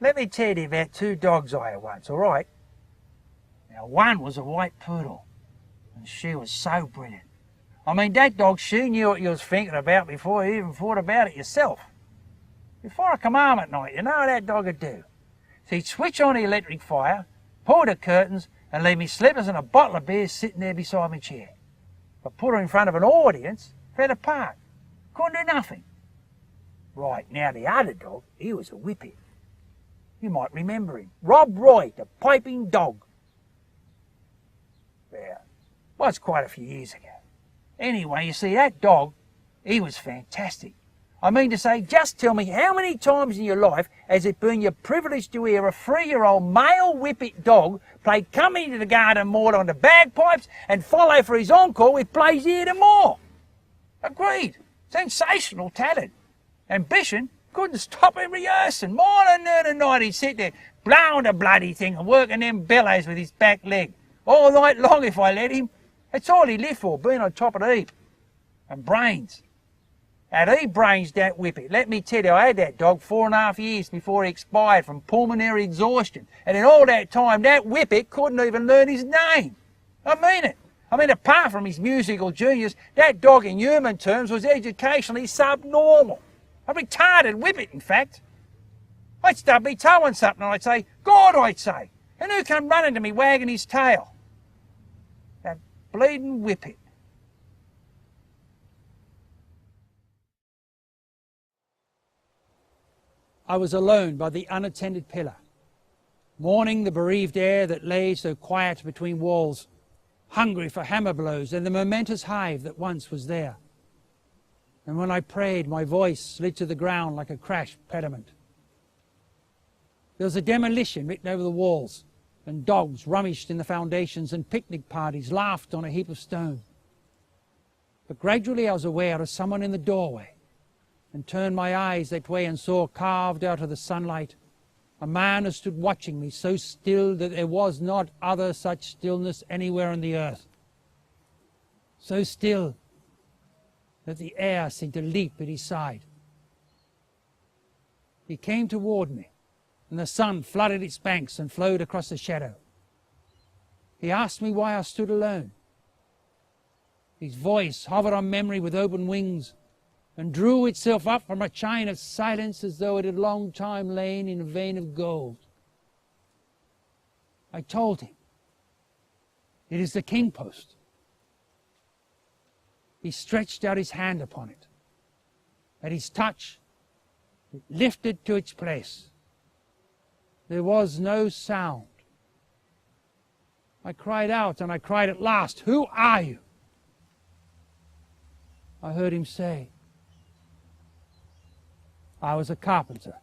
Let me tell you about two dogs I had once, all right? Now, one was a white poodle, and she was so brilliant. I mean, that dog, she knew what you was thinking about before you even thought about it yourself. Before I come home at night, you know what that dog would do? She'd switch on the electric fire, pull the curtains, and leave me slippers and a bottle of beer sitting there beside my chair. But put her in front of an audience, fell apart. Couldn't do nothing. Right, now the other dog, he was a whippet. You might remember him. Rob Roy, the piping dog. Well, was quite a few years ago. Anyway, you see, that dog, he was fantastic. I mean to say, just tell me how many times in your life has it been your privilege to hear a 3-year-old male whippet dog play Company to the Garden Mall on the bagpipes and follow for his encore with Plays Here to More? Agreed. Sensational talent. Ambition couldn't stop him rehearsing. Morning, noon and night he'd sit there blowing the bloody thing and working them bellows with his back leg. All night long if I let him. That's all he lived for, being on top of the heap. And brains. And he brains that whippet. Let me tell you, I had that dog 4.5 years before he expired from pulmonary exhaustion. And in all that time, that whippet couldn't even learn his name. I mean it. I mean, apart from his musical genius, that dog in human terms was educationally subnormal. A retarded whippet, in fact. I'd stub me toe on something and I'd say, God, I'd say. And who come running to me wagging his tail? That bleeding whippet. I was alone by the unattended pillar, mourning the bereaved air that lay so quiet between walls, hungry for hammer blows and the momentous hive that once was there. And when I prayed, my voice slid to the ground like a crashed pediment. There was a demolition written over the walls, and dogs rummaged in the foundations, and picnic parties laughed on a heap of stone. But gradually I was aware of someone in the doorway, and turned my eyes that way and saw carved out of the sunlight a man who stood watching me, so still that there was not other such stillness anywhere on the earth. So still that the air seemed to leap at his side. He came toward me, and the sun flooded its banks and flowed across the shadow. He asked me why I stood alone. His voice hovered on memory with open wings, and drew itself up from a chain of silence as though it had long time lain in a vein of gold. I told him, it is the king post. He stretched out his hand upon it. At his touch, it lifted to its place. There was no sound. I cried out, and I cried at last, "Who are you?" I heard him say, "I was a carpenter."